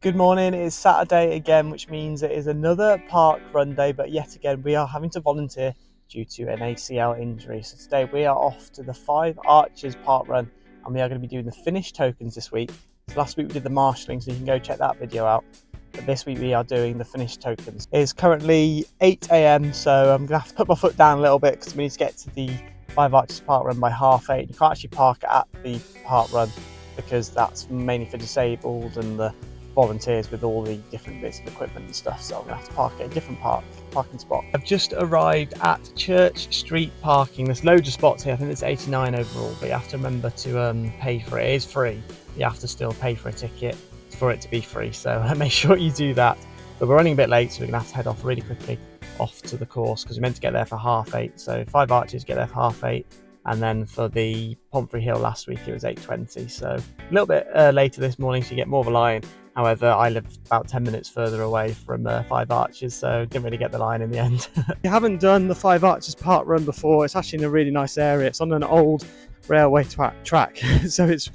Good morning, it is Saturday again, which means it is another park run day, but yet again we are having to volunteer due to an ACL injury. So today we are off to the Five Arches park run and we are going to be doing the finish tokens this week. So last week we did the marshalling, so you can go check that video out. But this week we are doing the finish tokens. It is currently 8 a.m, so I'm going to have to put my foot down a little bit because we need to get to the Five Arches park run by 8:30. You can't actually park at the park run because that's mainly for disabled and the volunteers with all the different bits of equipment and stuff, so I'm going to have to park at a different parking spot. I've just arrived at Church Street parking. There's loads of spots here. I think there's 89 overall, but you have to remember to pay for it. It is free. You have to still pay for a ticket for it to be free, so make sure you do that. But we're running a bit late, so we're going to have to head off really quickly off to the course because we're meant to get there for 8:30. So Five Arches get there for 8:30. And then for the Pomfrey Hill last week, it was 8:20. So a little bit later this morning, so you get more of a line. However, I live about 10 minutes further away from Five Arches, so didn't really get the line in the end. If you haven't done the Five Arches park run before, it's actually in a really nice area. It's on an old railway track, so it's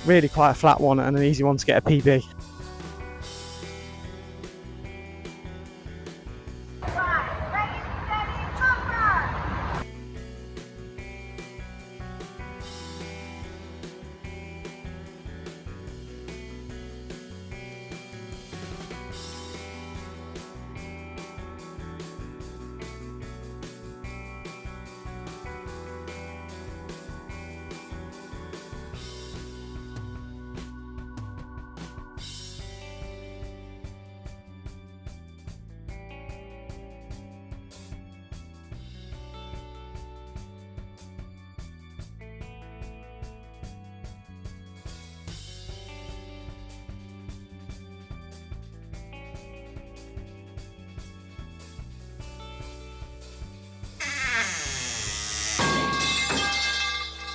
really quite a flat one and an easy one to get a PB.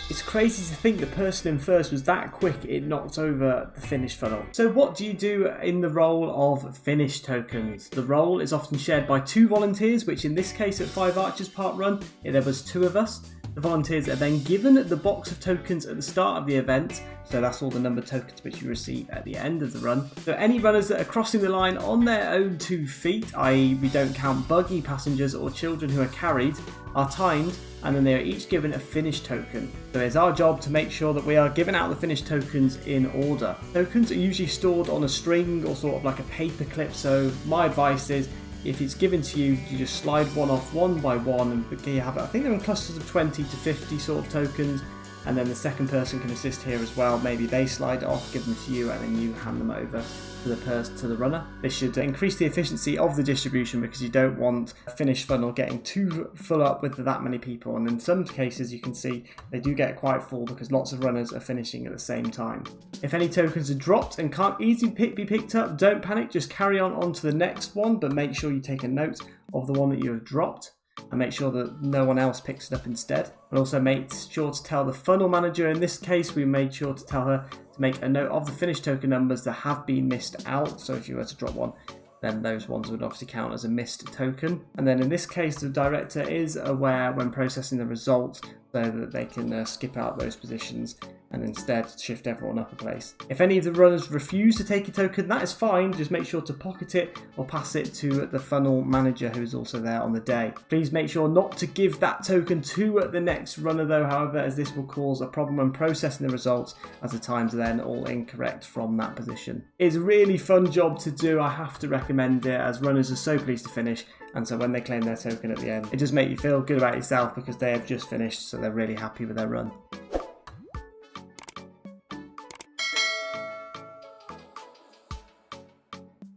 It's crazy to think the person in first was that quick it knocked over the finish funnel. So what do you do in the role of finish tokens? The role is often shared by two volunteers, which in this case at Five Arches Park Run, there was two of us. The volunteers are then given the box of tokens at the start of the event, so that's all the numbered tokens which you receive at the end of the run. So any runners that are crossing the line on their own 2 feet, i.e. we don't count buggy passengers or children who are carried, are timed, and then they are each given a finish token. So it's our job to make sure that we are giving out the finish tokens in order. Tokens are usually stored on a string or sort of like a paper clip, so my advice is if it's given to you, you just slide one off one by one, and you have, I think they're in clusters of 20 to 50 sort of tokens, and then the second person can assist here as well. Maybe they slide it off, give them to you, and then you hand them over to the runner. This should increase the efficiency of the distribution because you don't want a finish funnel getting too full up with that many people, and in some cases you can see they do get quite full because lots of runners are finishing at the same time. If any tokens are dropped and can't easily be picked up, don't panic, just carry on to the next one, but make sure you take a note of the one that you have dropped and make sure that no one else picks it up instead. And also make sure to tell the funnel manager, in this case we made sure to tell her to make a note of the finish token numbers that have been missed out. So if you were to drop one, then those ones would obviously count as a missed token. And then in this case the director is aware when processing the results so that they can skip out those positions and instead shift everyone up a place. If any of the runners refuse to take a token, that is fine, just make sure to pocket it or pass it to the funnel manager who is also there on the day. Please make sure not to give that token to the next runner though, however, as this will cause a problem when processing the results as the times are then all incorrect from that position. It's a really fun job to do, I have to recommend it, as runners are so pleased to finish, and so when they claim their token at the end, it does make you feel good about yourself because they have just finished, so they're really happy with their run.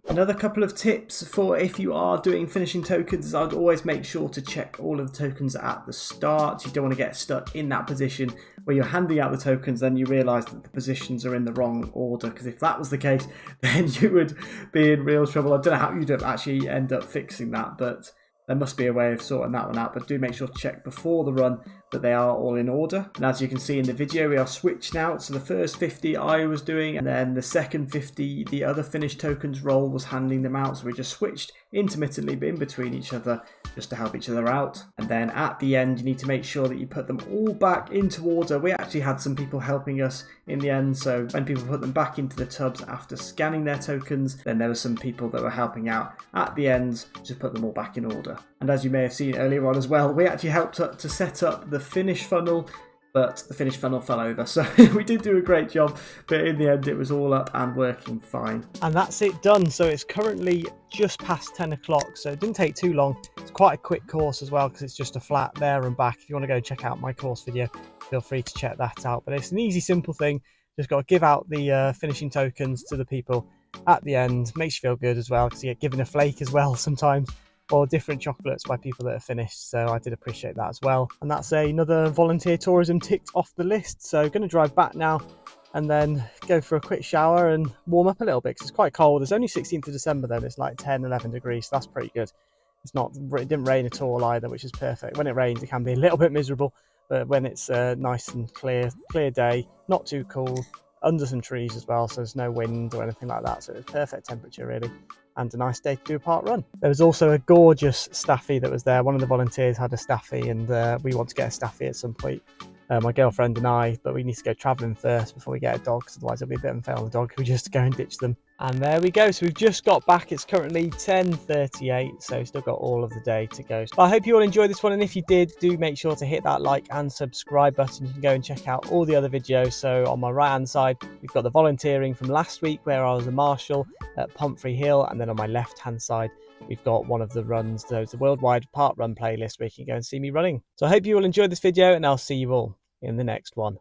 Another couple of tips for if you are doing finishing tokens is I'd always make sure to check all of the tokens at the start. You don't want to get stuck in that position where you're handing out the tokens, then you realise that the positions are in the wrong order, because if that was the case, then you would be in real trouble. I don't know how you'd actually end up fixing that, but there must be a way of sorting that one out. But do make sure to check before the run that they are all in order. And as you can see in the video, we are switched now. So the first 50 I was doing, and then the second 50 the other finished tokens role was handing them out. So we just switched intermittently in between each other just to help each other out. And then at the end, you need to make sure that you put them all back into order. We actually had some people helping us in the end, so when people put them back into the tubs after scanning their tokens, then there were some people that were helping out at the end to put them all back in order. And as you may have seen earlier on as well, we actually helped to set up the finish funnel, but the finish funnel fell over. So we did do a great job, but in the end it was all up and working fine. And that's it done. So it's currently just past 10 o'clock, so it didn't take too long. It's quite a quick course as well because it's just a flat there and back. If you want to go check out my course video, feel free to check that out. But it's an easy, simple thing. Just got to give out the finishing tokens to the people at the end. Makes you feel good as well because you get given a flake as well sometimes, or different chocolates by people that are finished. So I did appreciate that as well. And that's another volunteer tourism ticked off the list. So going to drive back now and then go for a quick shower and warm up a little bit because it's quite cold. It's only 16th of December though, and it's like 10, 11 degrees. So that's pretty good. It didn't rain at all either, which is perfect. When it rains, it can be a little bit miserable, but when it's nice and clear day, not too cool, under some trees as well, so there's no wind or anything like that. So it's perfect temperature really, and a nice day to do a park run. There was also a gorgeous staffy that was there. One of the volunteers had a staffy, and we want to get a staffy at some point. My girlfriend and I, but we need to go travelling first before we get a dog, because otherwise it'll be a bit unfair on the dog. We just go and ditch them. And there we go. So we've just got back. It's currently 10:38, so still got all of the day to go. But I hope you all enjoyed this one, and if you did, do make sure to hit that like and subscribe button. You can go and check out all the other videos. So on my right hand side, we've got the volunteering from last week where I was a marshal at Pomfrey Hill, and then on my left hand side, we've got one of the runs, so it's a worldwide park run playlist where you can go and see me running. So I hope you all enjoyed this video, and I'll see you all in the next one.